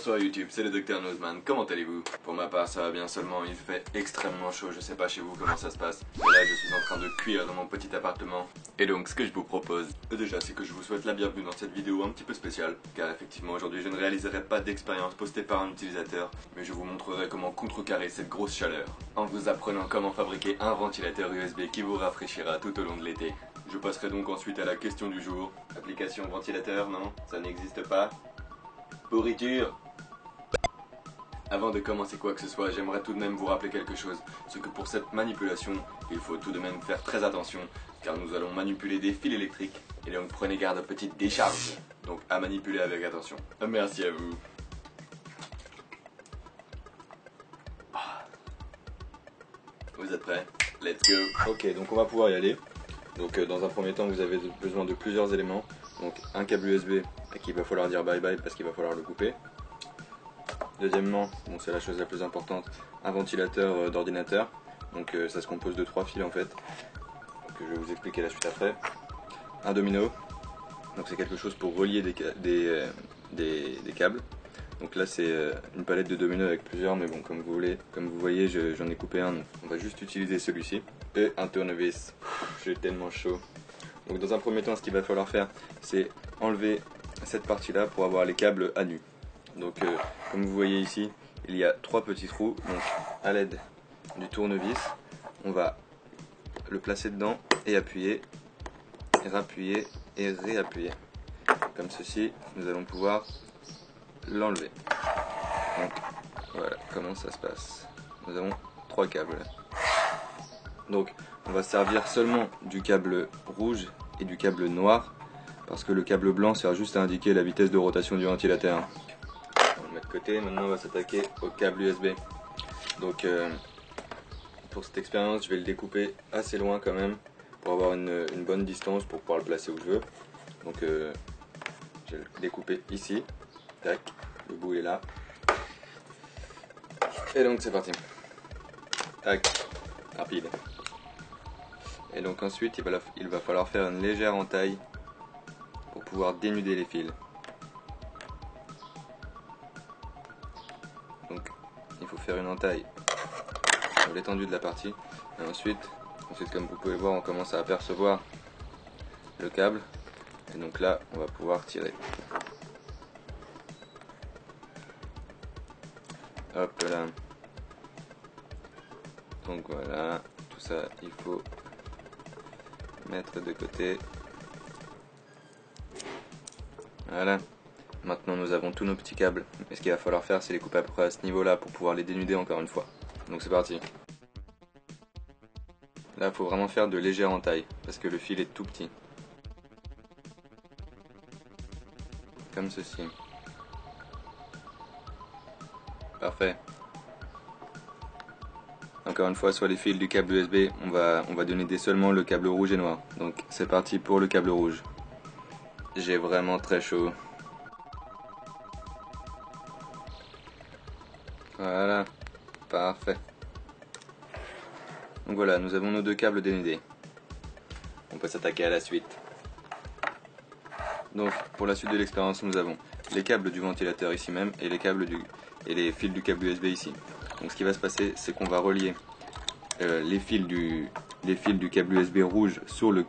Bonsoir YouTube, c'est le Dr Nozman, comment allez-vous? Pour ma part ça va bien, seulement il fait extrêmement chaud, je sais pas chez vous comment ça se passe. Mais là je suis en train de cuire dans mon petit appartement. Et donc ce que je vous propose, déjà c'est que je vous souhaite la bienvenue dans cette vidéo un petit peu spéciale. Car effectivement aujourd'hui je ne réaliserai pas d'expérience postée par un utilisateur, mais je vous montrerai comment contrecarrer cette grosse chaleur. En vous apprenant comment fabriquer un ventilateur USB qui vous rafraîchira tout au long de l'été. Je passerai donc ensuite à la question du jour. Application ventilateur, non? Ça n'existe pas? Pourriture. Avant de commencer quoi que ce soit, j'aimerais tout de même vous rappeler quelque chose. C'est que pour cette manipulation, il faut tout de même faire très attention, car nous allons manipuler des fils électriques, et donc prenez garde aux petites décharges. Donc à manipuler avec attention. Merci à vous. Vous êtes prêts? Let's go. Ok, donc on va pouvoir y aller. Donc dans un premier temps, vous avez besoin de plusieurs éléments. Donc un câble USB à qui il va falloir dire bye bye parce qu'il va falloir le couper. Deuxièmement, bon, c'est la chose la plus importante, un ventilateur d'ordinateur. Donc ça se compose de 3 fils en fait. Donc, je vais vous expliquer la suite après. Un domino. Donc c'est quelque chose pour relier des câbles. Donc là c'est une palette de dominos avec plusieurs, mais bon comme vous voyez j'en ai coupé un. On va juste utiliser celui-ci. Et un tournevis. J'ai tellement chaud. Donc dans un premier temps, ce qu'il va falloir faire, c'est enlever cette partie-là pour avoir les câbles à nu. Donc comme vous voyez ici, il y a 3 petits trous. Donc à l'aide du tournevis, on va le placer dedans et appuyer, et rappuyer et réappuyer. Comme ceci, nous allons pouvoir l'enlever. Donc voilà comment ça se passe. Nous avons 3 câbles. Donc on va servir seulement du câble rouge et du câble noir, parce que le câble blanc sert juste à indiquer la vitesse de rotation du ventilateur. On va le mettre de côté, maintenant on va s'attaquer au câble USB. Donc pour cette expérience je vais le découper assez loin quand même, pour avoir une bonne distance pour pouvoir le placer où je veux. Donc je vais le découper ici, tac, le bout est là. Et donc c'est parti. Tac, rapide. Et donc ensuite il va falloir faire une légère entaille pour pouvoir dénuder les fils. Donc il faut faire une entaille sur l'étendue de la partie. Et ensuite comme vous pouvez voir, on commence à apercevoir le câble. Et donc là on va pouvoir tirer. Hop là. Donc voilà, tout ça il faut mettre de côté. Voilà. Maintenant nous avons tous nos petits câbles. Et ce qu'il va falloir faire, c'est les couper à peu près à ce niveau là pour pouvoir les dénuder encore une fois. Donc c'est parti. Là il faut vraiment faire de légères entailles parce que le fil est tout petit. Comme ceci. Parfait. Encore une fois, sur les fils du câble USB, on va dénuder seulement le câble rouge et noir. Donc c'est parti pour le câble rouge. J'ai vraiment très chaud. Voilà, parfait. Donc voilà, nous avons nos 2 câbles dénudés. On peut s'attaquer à la suite. Donc pour la suite de l'expérience, nous avons les câbles du ventilateur ici même et les fils du câble USB ici. Donc ce qui va se passer, c'est qu'on va relier les fils du câble USB rouge sur le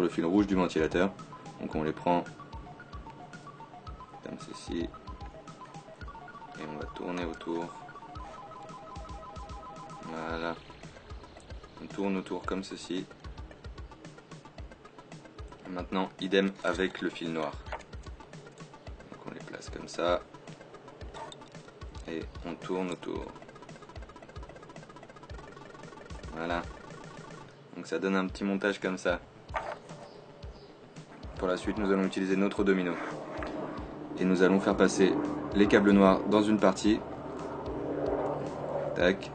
fil rouge du ventilateur. Donc on les prend comme ceci et on va tourner autour. Voilà, on tourne autour comme ceci. Et maintenant idem avec le fil noir. Donc on les place comme ça et on tourne autour. Voilà, donc ça donne un petit montage comme ça. Pour la suite, nous allons utiliser notre domino. Et nous allons faire passer les câbles noirs dans une partie. Tac.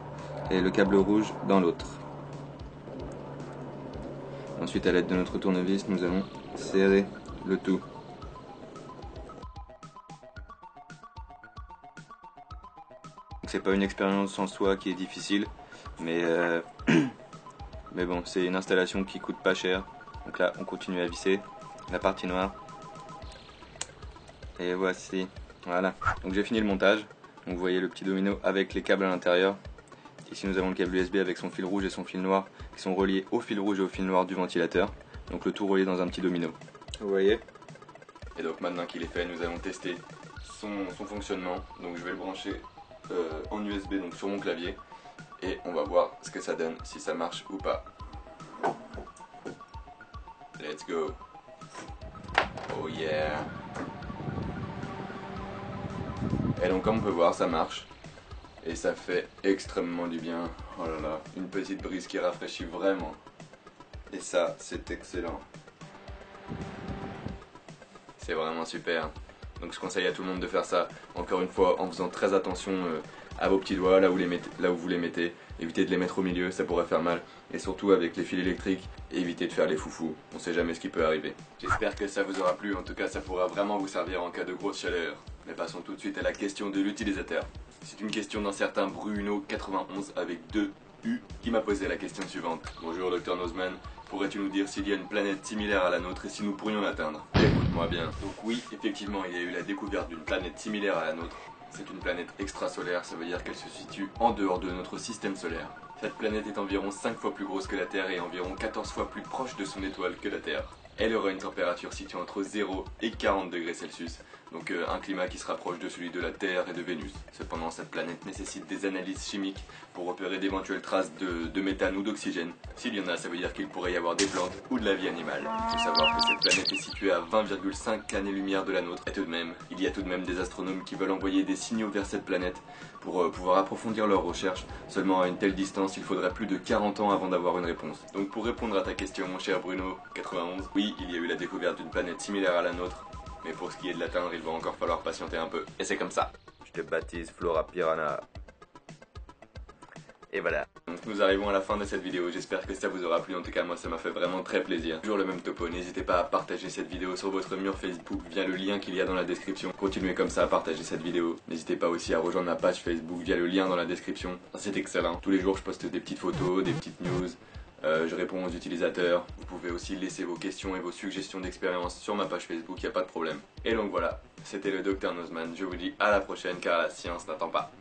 Et le câble rouge dans l'autre. Ensuite, à l'aide de notre tournevis, nous allons serrer le tout. C'est pas une expérience en soi qui est difficile, mais bon, c'est une installation qui coûte pas cher. Donc là, on continue à visser la partie noire. Et voici, Voilà, donc j'ai fini le montage. Donc vous voyez le petit domino avec les câbles à l'intérieur. Ici nous avons le câble USB avec son fil rouge et son fil noir qui sont reliés au fil rouge et au fil noir du ventilateur. Donc le tout relié dans un petit domino. Vous voyez? Et donc maintenant qu'il est fait, nous allons tester son fonctionnement. Donc je vais le brancher en USB donc sur mon clavier et on va voir ce que ça donne, si ça marche ou pas. Let's go. Oh yeah. Et donc comme on peut voir, ça marche. Et ça fait extrêmement du bien. Oh là là, une petite brise qui rafraîchit vraiment. Et ça, c'est excellent. C'est vraiment super. Donc je conseille à tout le monde de faire ça, encore une fois, en faisant très attention à vos petits doigts, là où vous les mettez. Évitez de les mettre au milieu, ça pourrait faire mal. Et surtout avec les fils électriques, évitez de faire les foufous. On sait jamais ce qui peut arriver. J'espère que ça vous aura plu, en tout cas ça pourra vraiment vous servir en cas de grosse chaleur. Mais passons tout de suite à la question de l'utilisateur. C'est une question d'un certain Bruno91 avec 2 U qui m'a posé la question suivante. Bonjour Dr Nozman, pourrais-tu nous dire s'il y a une planète similaire à la nôtre et si nous pourrions l'atteindre? Écoute-moi bien. Donc oui, effectivement, il y a eu la découverte d'une planète similaire à la nôtre. C'est une planète extrasolaire, ça veut dire qu'elle se situe en dehors de notre système solaire. Cette planète est environ 5 fois plus grosse que la Terre et environ 14 fois plus proche de son étoile que la Terre. Elle aura une température située entre 0 et 40 degrés Celsius, donc un climat qui se rapproche de celui de la Terre et de Vénus. Cependant, cette planète nécessite des analyses chimiques pour repérer d'éventuelles traces de méthane ou d'oxygène. S'il y en a, ça veut dire qu'il pourrait y avoir des plantes ou de la vie animale. Il faut savoir que cette planète est située à 20,5 années-lumière de la nôtre. Et tout de même, il y a tout de même des astronomes qui veulent envoyer des signaux vers cette planète pour pouvoir approfondir leurs recherches. Seulement à une telle distance, il faudrait plus de 40 ans avant d'avoir une réponse. Donc pour répondre à ta question, mon cher Bruno, 91, oui, il y a eu la découverte d'une planète similaire à la nôtre, mais pour ce qui est de l'atteindre, il va encore falloir patienter un peu. Et c'est comme ça. Je te baptise Flora Piranha. Et voilà. Donc nous arrivons à la fin de cette vidéo, j'espère que ça vous aura plu, en tout cas moi ça m'a fait vraiment très plaisir. Toujours le même topo, n'hésitez pas à partager cette vidéo sur votre mur Facebook via le lien qu'il y a dans la description. Continuez comme ça à partager cette vidéo. N'hésitez pas aussi à rejoindre ma page Facebook via le lien dans la description. C'est excellent. Tous les jours je poste des petites photos, des petites news. Je réponds aux utilisateurs. Vous pouvez aussi laisser vos questions et vos suggestions d'expérience sur ma page Facebook, il n'y a pas de problème. Et donc voilà, c'était le Dr Nozman. Je vous dis à la prochaine car la science n'attend pas.